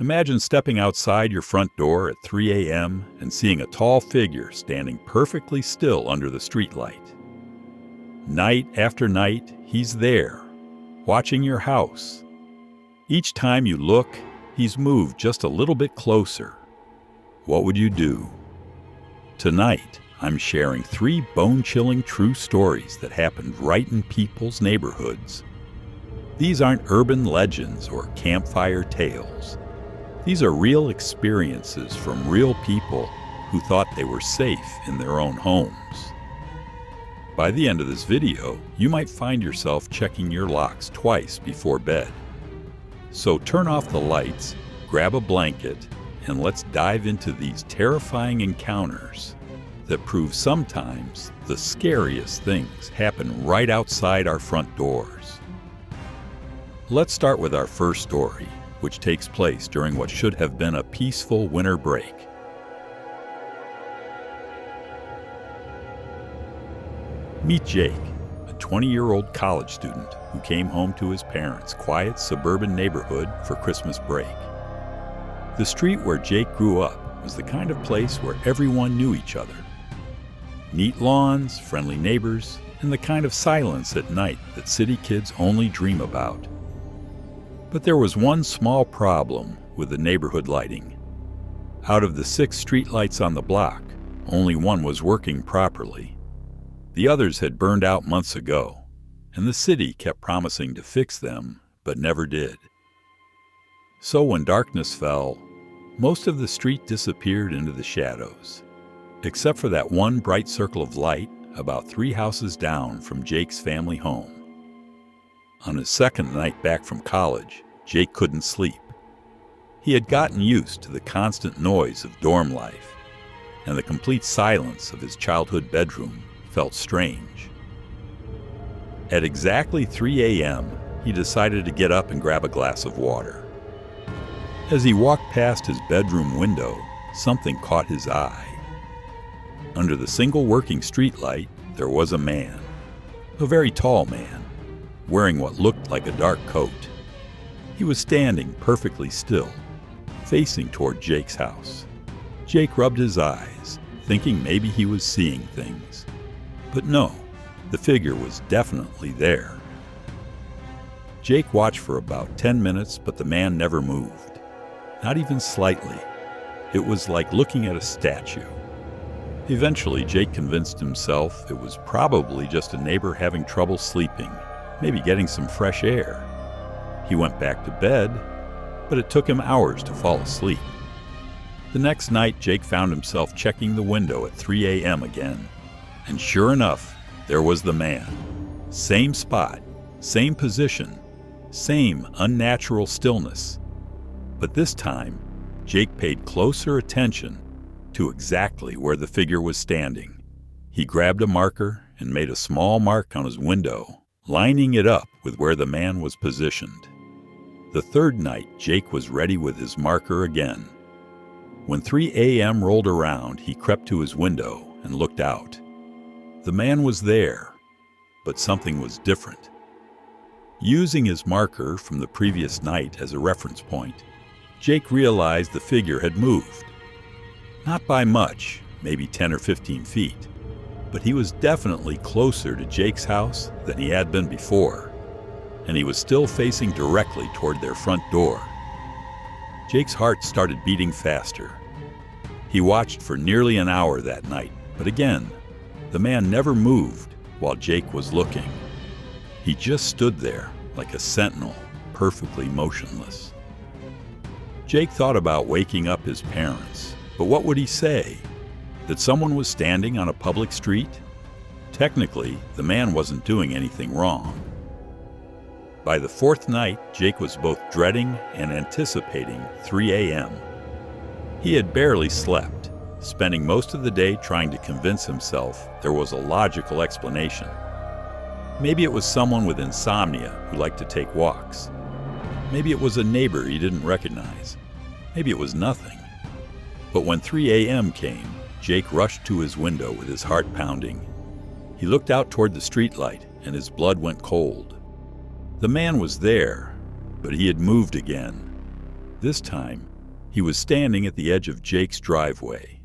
Imagine stepping outside your front door at 3 a.m. and seeing a tall figure standing perfectly still under the streetlight. Night after night, he's there, watching your house. Each time you look, he's moved just a little bit closer. What would you do? Tonight, I'm sharing 3 bone-chilling true stories that happened right in people's neighborhoods. These aren't urban legends or campfire tales. These are real experiences from real people who thought they were safe in their own homes. By the end of this video, you might find yourself checking your locks twice before bed. So turn off the lights, grab a blanket, and let's dive into these terrifying encounters that prove sometimes the scariest things happen right outside our front doors. Let's start with our first story, which takes place during what should have been a peaceful winter break. Meet Jake, a 20-year-old college student who came home to his parents' quiet suburban neighborhood for Christmas break. The street where Jake grew up was the kind of place where everyone knew each other. Neat lawns, friendly neighbors, and the kind of silence at night that city kids only dream about. But there was one small problem with the neighborhood lighting. Out of the 6 streetlights on the block, only one was working properly. The others had burned out months ago, and the city kept promising to fix them, but never did. So when darkness fell, most of the street disappeared into the shadows, except for that one bright circle of light about 3 houses down from Jake's family home. On his second night back from college, Jake couldn't sleep. He had gotten used to the constant noise of dorm life, and the complete silence of his childhood bedroom felt strange. At exactly 3 a.m., he decided to get up and grab a glass of water. As he walked past his bedroom window, something caught his eye. Under the single working streetlight, there was a man, a very tall man, wearing what looked like a dark coat. He was standing perfectly still, facing toward Jake's house. Jake rubbed his eyes, thinking maybe he was seeing things. But no, the figure was definitely there. Jake watched for about 10 minutes, but the man never moved. Not even slightly. It was like looking at a statue. Eventually, Jake convinced himself it was probably just a neighbor having trouble sleeping, maybe getting some fresh air. He went back to bed, but it took him hours to fall asleep. The next night, Jake found himself checking the window at 3 a.m. again. And sure enough, there was the man. Same spot, same position, same unnatural stillness. But this time, Jake paid closer attention to exactly where the figure was standing. He grabbed a marker and made a small mark on his window, lining it up with where the man was positioned. The third night, Jake was ready with his marker again. When 3 a.m. rolled around, he crept to his window and looked out. The man was there, but something was different. Using his marker from the previous night as a reference point, Jake realized the figure had moved. Not by much, maybe 10 or 15 feet, but he was definitely closer to Jake's house than he had been before, and he was still facing directly toward their front door. Jake's heart started beating faster. He watched for nearly an hour that night, but again, the man never moved while Jake was looking. He just stood there like a sentinel, perfectly motionless. Jake thought about waking up his parents, but what would he say? That someone was standing on a public street? Technically, the man wasn't doing anything wrong. By the 4th night, Jake was both dreading and anticipating 3 a.m. He had barely slept, spending most of the day trying to convince himself there was a logical explanation. Maybe it was someone with insomnia who liked to take walks. Maybe it was a neighbor he didn't recognize. Maybe it was nothing. But when 3 a.m. came, Jake rushed to his window with his heart pounding. He looked out toward the streetlight, and his blood went cold. The man was there, but he had moved again. This time, he was standing at the edge of Jake's driveway,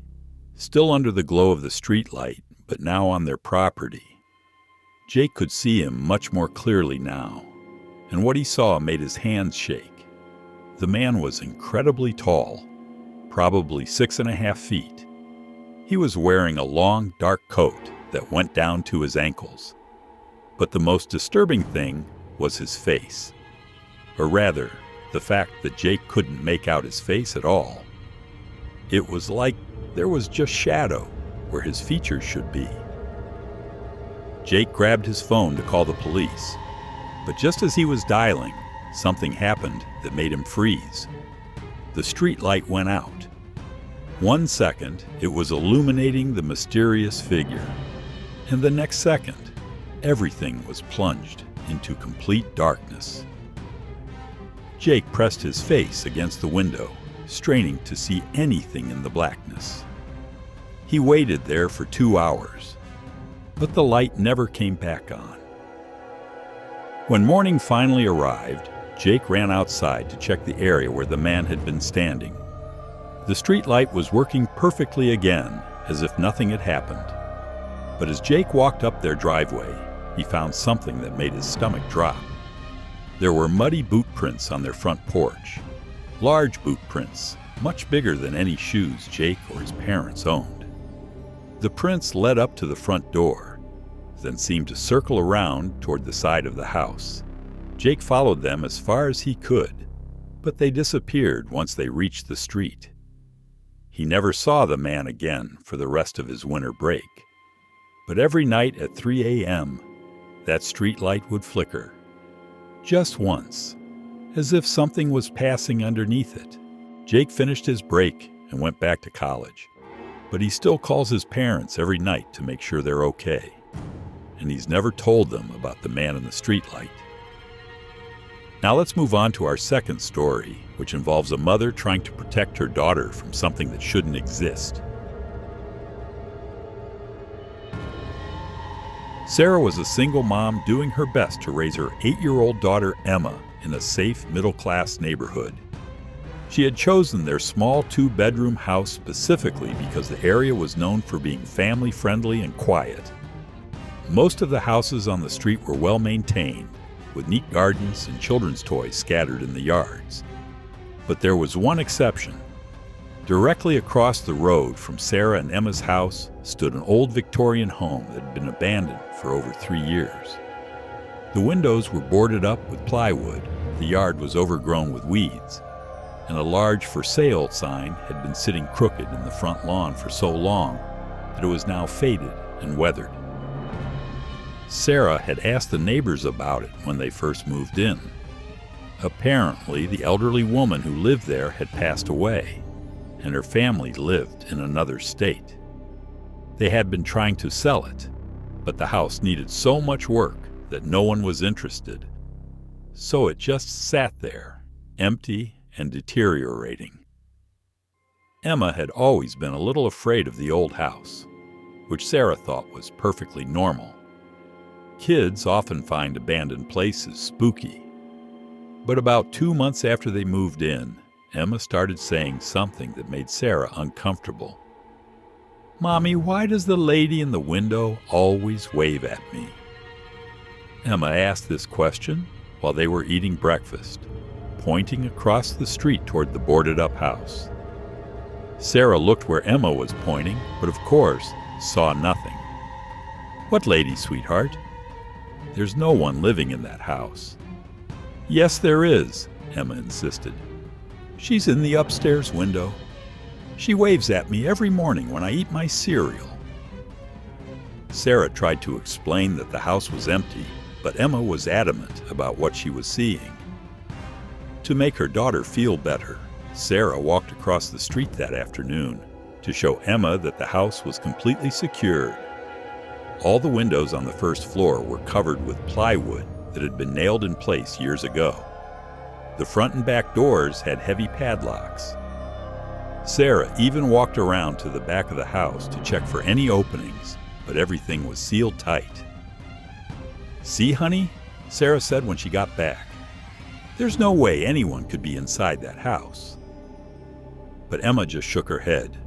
still under the glow of the streetlight, but now on their property. Jake could see him much more clearly now, and what he saw made his hands shake. The man was incredibly tall, probably 6.5 feet. He was wearing a long, dark coat that went down to his ankles. But the most disturbing thing was his face. Or rather, the fact that Jake couldn't make out his face at all. It was like there was just shadow where his features should be. Jake grabbed his phone to call the police, but just as he was dialing, something happened that made him freeze. The street light went out. 1 second, it was illuminating the mysterious figure, and the next second, everything was plunged into complete darkness. Jake pressed his face against the window, straining to see anything in the blackness. He waited there for 2 hours, but the light never came back on. When morning finally arrived, Jake ran outside to check the area where the man had been standing. The street light was working perfectly again, as if nothing had happened. But as Jake walked up their driveway, he found something that made his stomach drop. There were muddy boot prints on their front porch. Large boot prints, much bigger than any shoes Jake or his parents owned. The prints led up to the front door, then seemed to circle around toward the side of the house. Jake followed them as far as he could, but they disappeared once they reached the street. He never saw the man again for the rest of his winter break. But every night at 3 a.m., that street light would flicker. Just once, as if something was passing underneath it. Jake finished his break and went back to college. But he still calls his parents every night to make sure they're okay. And he's never told them about the man in the streetlight. Now let's move on to our second story, which involves a mother trying to protect her daughter from something that shouldn't exist. Sarah was a single mom doing her best to raise her 8-year-old daughter Emma in a safe, middle-class neighborhood. She had chosen their small 2-bedroom house specifically because the area was known for being family-friendly and quiet. Most of the houses on the street were well-maintained, with neat gardens and children's toys scattered in the yards. But there was one exception. Directly across the road from Sarah and Emma's house stood an old Victorian home that had been abandoned for over 3 years. The windows were boarded up with plywood, the yard was overgrown with weeds, and a large for sale sign had been sitting crooked in the front lawn for so long that it was now faded and weathered. Sarah had asked the neighbors about it when they first moved in. Apparently, the elderly woman who lived there had passed away, and her family lived in another state. They had been trying to sell it, but the house needed so much work that no one was interested. So it just sat there, empty and deteriorating. Emma had always been a little afraid of the old house, which Sarah thought was perfectly normal. Kids often find abandoned places spooky. But about 2 months after they moved in, Emma started saying something that made Sarah uncomfortable. "Mommy, why does the lady in the window always wave at me?" Emma asked this question while they were eating breakfast, pointing across the street toward the boarded-up house. Sarah looked where Emma was pointing, but of course saw nothing. "What lady, sweetheart? There's no one living in that house." "Yes, there is," Emma insisted. "She's in the upstairs window. She waves at me every morning when I eat my cereal." Sarah tried to explain that the house was empty, but Emma was adamant about what she was seeing. To make her daughter feel better, Sarah walked across the street that afternoon to show Emma that the house was completely secured. All the windows on the first floor were covered with plywood that had been nailed in place years ago. The front and back doors had heavy padlocks. Sarah even walked around to the back of the house to check for any openings, but everything was sealed tight. "See, honey?" Sarah said when she got back. There's no way anyone could be inside that house. But Emma just shook her head.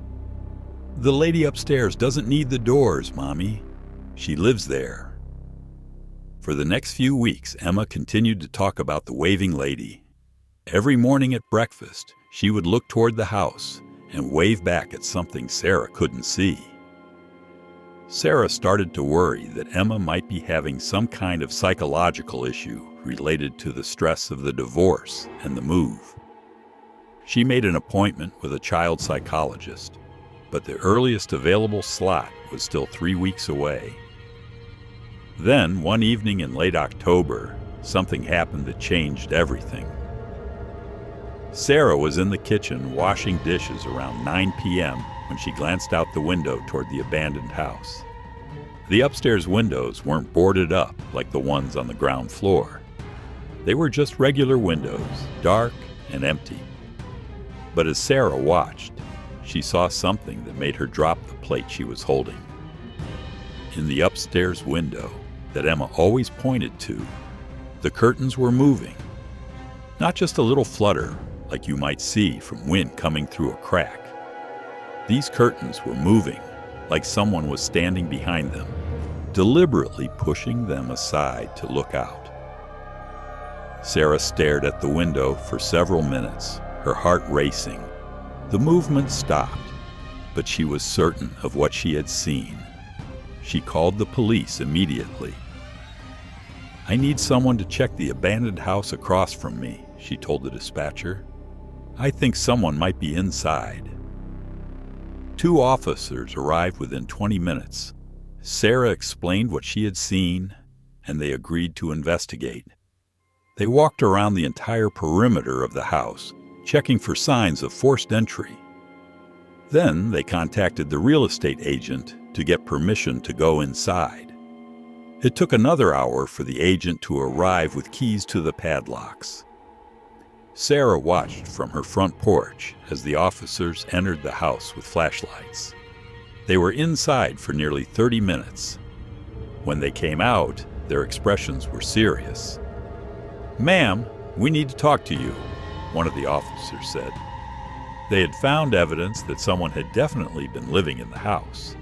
The lady upstairs doesn't need the doors, Mommy. She lives there. For the next few weeks, Emma continued to talk about the waving lady. Every morning at breakfast, she would look toward the house and wave back at something Sarah couldn't see. Sarah started to worry that Emma might be having some kind of psychological issue related to the stress of the divorce and the move. She made an appointment with a child psychologist, but the earliest available slot was still 3 weeks away. Then, one evening in late October, something happened that changed everything. Sarah was in the kitchen washing dishes around 9 p.m. when she glanced out the window toward the abandoned house. The upstairs windows weren't boarded up like the ones on the ground floor. They were just regular windows, dark and empty. But as Sarah watched, she saw something that made her drop the plate she was holding. In the upstairs window that Emma always pointed to, the curtains were moving. Not just a little flutter like you might see from wind coming through a crack. These curtains were moving like someone was standing behind them, deliberately pushing them aside to look out. Sarah stared at the window for several minutes, her heart racing. The movement stopped, but she was certain of what she had seen. She called the police immediately. "I need someone to check the abandoned house across from me," she told the dispatcher. "I think someone might be inside." 2 officers arrived within 20 minutes. Sarah explained what she had seen, and they agreed to investigate. They walked around the entire perimeter of the house, checking for signs of forced entry. Then they contacted the real estate agent to get permission to go inside. It took another hour for the agent to arrive with keys to the padlocks. Sarah watched from her front porch as the officers entered the house with flashlights. They were inside for nearly 30 minutes. When they came out, their expressions were serious. "Ma'am, we need to talk to you," one of the officers said. They had found evidence that someone had definitely been living in the house.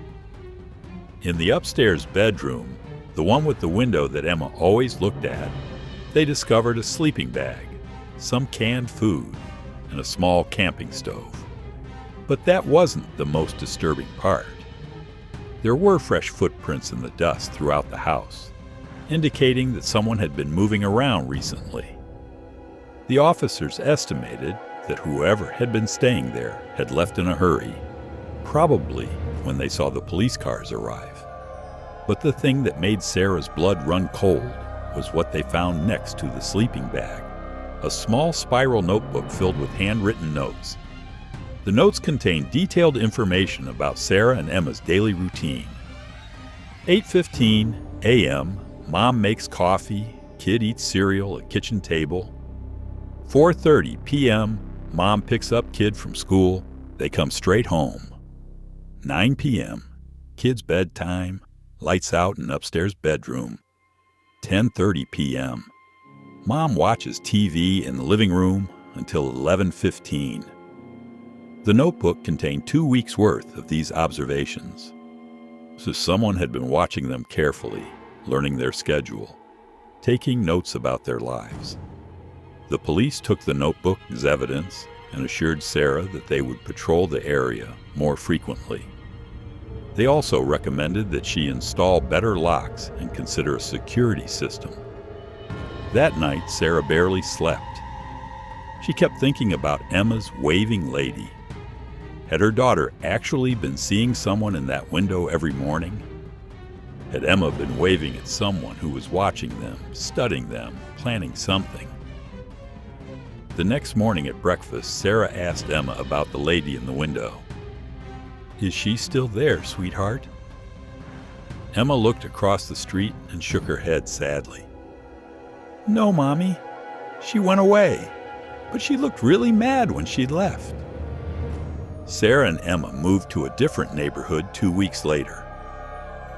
In the upstairs bedroom, the one with the window that Emma always looked at, they discovered a sleeping bag, some canned food, and a small camping stove. But that wasn't the most disturbing part. There were fresh footprints in the dust throughout the house, indicating that someone had been moving around recently. The officers estimated that whoever had been staying there had left in a hurry, probably when they saw the police cars arrive. But the thing that made Sarah's blood run cold was what they found next to the sleeping bag, a small spiral notebook filled with handwritten notes. The notes contained detailed information about Sarah and Emma's daily routine. 8:15 a.m., Mom makes coffee, kid eats cereal at kitchen table. 4:30 p.m., Mom picks up kid from school. They come straight home. 9 p.m., kid's bedtime, lights out in upstairs bedroom. 10:30 p.m., Mom watches TV in the living room until 11:15. The notebook contained 2 weeks' worth of these observations. So someone had been watching them carefully, learning their schedule, taking notes about their lives. The police took the notebook as evidence and assured Sarah that they would patrol the area more frequently. They also recommended that she install better locks and consider a security system. That night, Sarah barely slept. She kept thinking about Emma's waving lady. Had her daughter actually been seeing someone in that window every morning? Had Emma been waving at someone who was watching them, studying them, planning something? The next morning at breakfast, Sarah asked Emma about the lady in the window. "Is she still there, sweetheart?" Emma looked across the street and shook her head sadly. "No, Mommy. She went away, but she looked really mad when she'd left." Sarah and Emma moved to a different neighborhood 2 weeks later.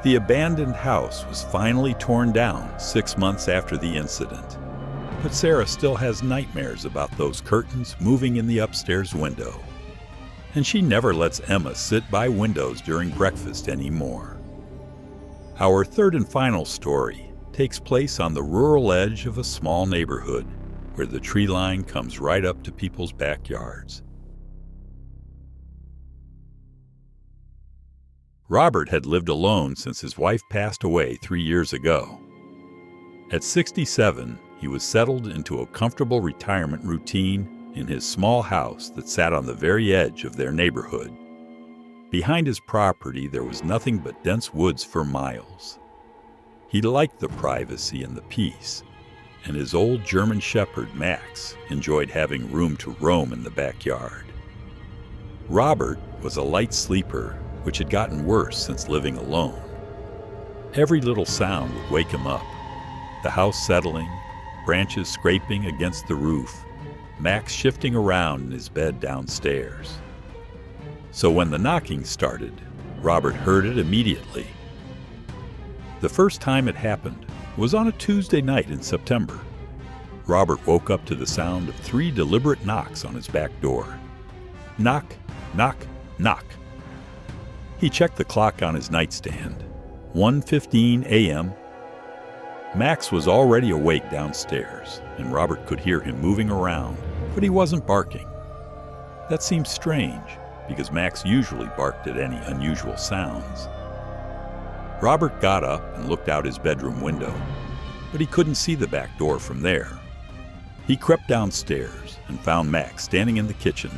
The abandoned house was finally torn down 6 months after the incident. But Sarah still has nightmares about those curtains moving in the upstairs window. And she never lets Emma sit by windows during breakfast anymore. Our third and final story takes place on the rural edge of a small neighborhood where the tree line comes right up to people's backyards. Robert had lived alone since his wife passed away 3 years ago. At 67, he was settled into a comfortable retirement routine in his small house that sat on the very edge of their neighborhood. Behind his property, there was nothing but dense woods for miles. He liked the privacy and the peace, and his old German shepherd, Max, enjoyed having room to roam in the backyard. Robert was a light sleeper, which had gotten worse since living alone. Every little sound would wake him up. The house settling, branches scraping against the roof, Max shifting around in his bed downstairs. So when the knocking started, Robert heard it immediately. The first time it happened was on a Tuesday night in September. Robert woke up to the sound of 3 deliberate knocks on his back door. Knock, knock, knock. He checked the clock on his nightstand. 1:15 a.m. Max was already awake downstairs, and Robert could hear him moving around, but he wasn't barking. That seemed strange, because Max usually barked at any unusual sounds. Robert got up and looked out his bedroom window, but he couldn't see the back door from there. He crept downstairs and found Max standing in the kitchen,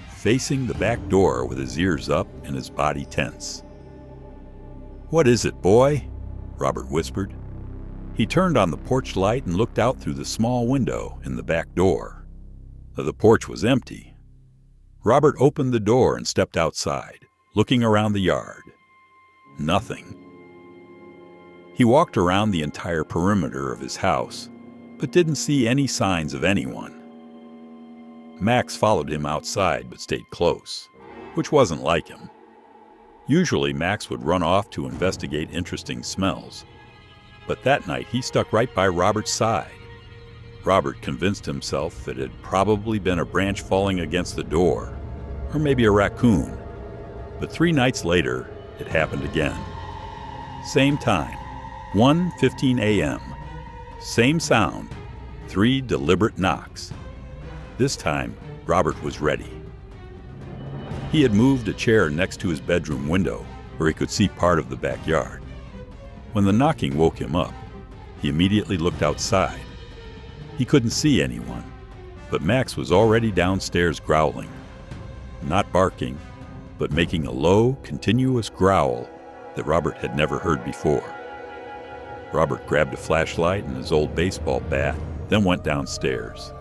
facing the back door with his ears up and his body tense. "What is it, boy?" Robert whispered. He turned on the porch light and looked out through the small window in the back door. The porch was empty. Robert opened the door and stepped outside, looking around the yard. Nothing. He walked around the entire perimeter of his house, but didn't see any signs of anyone. Max followed him outside but stayed close, which wasn't like him. Usually Max would run off to investigate interesting smells, but that night he stuck right by Robert's side. Robert convinced himself it had probably been a branch falling against the door, or maybe a raccoon. But 3 nights later, it happened again. Same time, 1:15 a.m. Same sound, 3 deliberate knocks. This time, Robert was ready. He had moved a chair next to his bedroom window, where he could see part of the backyard. When the knocking woke him up, he immediately looked outside. He couldn't see anyone, but Max was already downstairs growling. Not barking, but making a low, continuous growl that Robert had never heard before. Robert grabbed a flashlight and his old baseball bat, then went downstairs.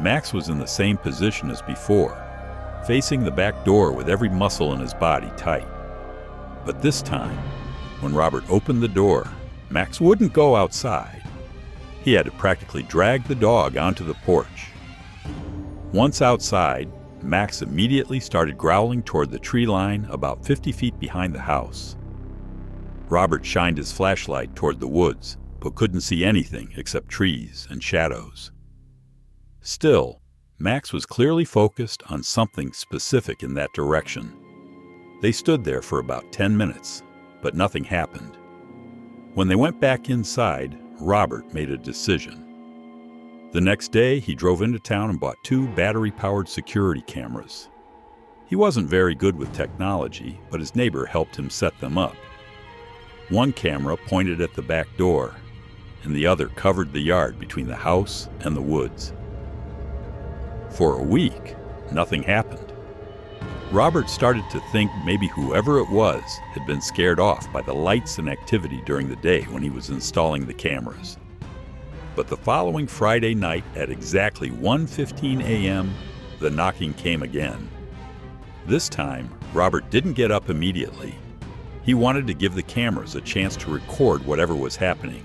Max was in the same position as before, facing the back door with every muscle in his body tight. But this time, when Robert opened the door, Max wouldn't go outside. He had to practically drag the dog onto the porch. Once outside, Max immediately started growling toward the tree line about 50 feet behind the house. Robert shined his flashlight toward the woods, but couldn't see anything except trees and shadows. Still, Max was clearly focused on something specific in that direction. They stood there for about 10 minutes, but nothing happened. When they went back inside, Robert made a decision. The next day, he drove into town and bought 2 battery-powered security cameras. He wasn't very good with technology, but his neighbor helped him set them up. One camera pointed at the back door, and the other covered the yard between the house and the woods. For a week, nothing happened. Robert started to think maybe whoever it was had been scared off by the lights and activity during the day when he was installing the cameras. But the following Friday night at exactly 1:15 a.m., the knocking came again. This time, Robert didn't get up immediately. He wanted to give the cameras a chance to record whatever was happening.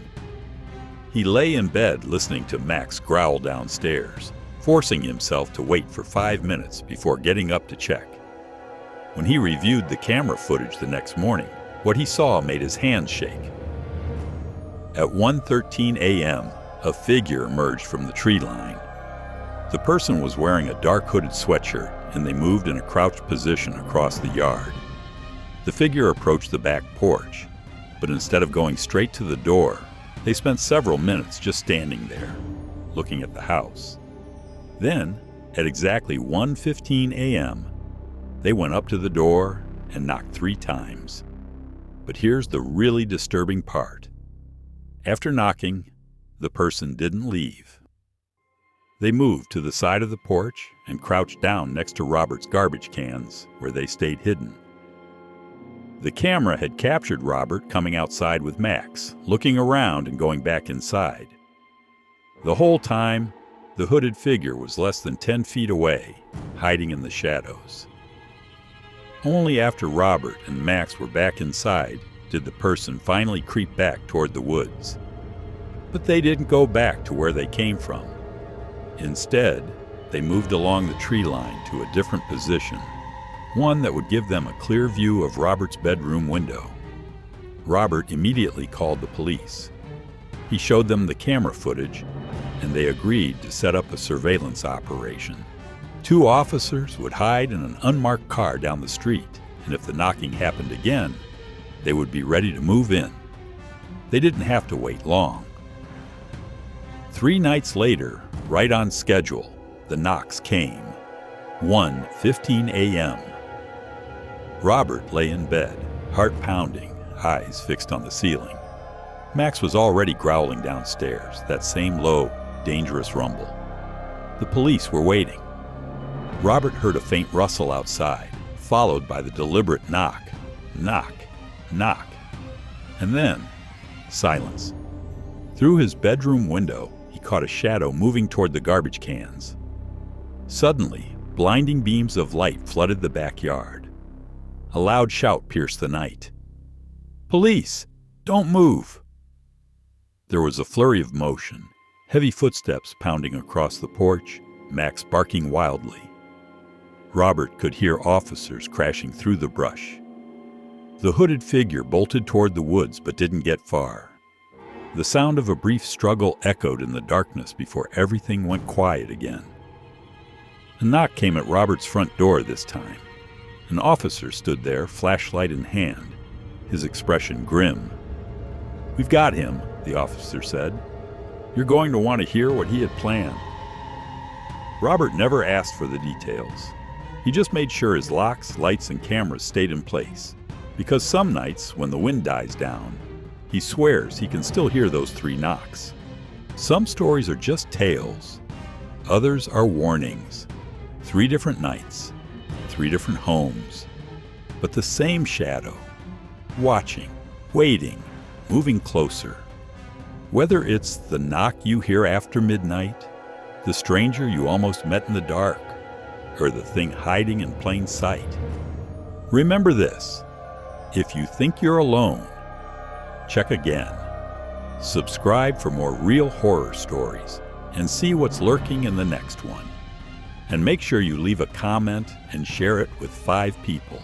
He lay in bed listening to Max growl downstairs, forcing himself to wait for 5 minutes before getting up to check. When he reviewed the camera footage the next morning, what he saw made his hands shake. At 1:13 a.m., a figure emerged from the tree line. The person was wearing a dark hooded sweatshirt, and they moved in a crouched position across the yard. The figure approached the back porch, but instead of going straight to the door, they spent several minutes just standing there, looking at the house. Then, at exactly 1:15 a.m., they went up to the door and knocked 3 times. But here's the really disturbing part. After knocking, the person didn't leave. They moved to the side of the porch and crouched down next to Robert's garbage cans, where they stayed hidden. The camera had captured Robert coming outside with Max, looking around and going back inside. The whole time, the hooded figure was less than 10 feet away, hiding in the shadows. Only after Robert and Max were back inside did the person finally creep back toward the woods. But they didn't go back to where they came from. Instead, they moved along the tree line to a different position, one that would give them a clear view of Robert's bedroom window. Robert immediately called the police. He showed them the camera footage, and they agreed to set up a surveillance operation. 2 officers would hide in an unmarked car down the street, and if the knocking happened again, they would be ready to move in. They didn't have to wait long. 3 nights later, right on schedule, the knocks came. 1:15 a.m. Robert lay in bed, heart pounding, eyes fixed on the ceiling. Max was already growling downstairs, that same low, dangerous rumble. The police were waiting. Robert heard a faint rustle outside, followed by the deliberate knock, knock, knock. And then, silence. Through his bedroom window, he caught a shadow moving toward the garbage cans. Suddenly, blinding beams of light flooded the backyard. A loud shout pierced the night. "Police! Don't move!" There was a flurry of motion, heavy footsteps pounding across the porch, Max barking wildly. Robert could hear officers crashing through the brush. The hooded figure bolted toward the woods but didn't get far. The sound of a brief struggle echoed in the darkness before everything went quiet again. A knock came at Robert's front door this time. An officer stood there, flashlight in hand, his expression grim. "We've got him," the officer said. "You're going to want to hear what he had planned." Robert never asked for the details. He just made sure his locks, lights, and cameras stayed in place, because some nights, when the wind dies down, he swears he can still hear those 3 knocks. Some stories are just tales. Others are warnings. 3 different nights, 3 different homes, but the same shadow, watching, waiting, moving closer. Whether it's the knock you hear after midnight, the stranger you almost met in the dark, or the thing hiding in plain sight, remember this: if you think you're alone, check again. Subscribe for more real horror stories and see what's lurking in the next one. And make sure you leave a comment and share it with 5 people.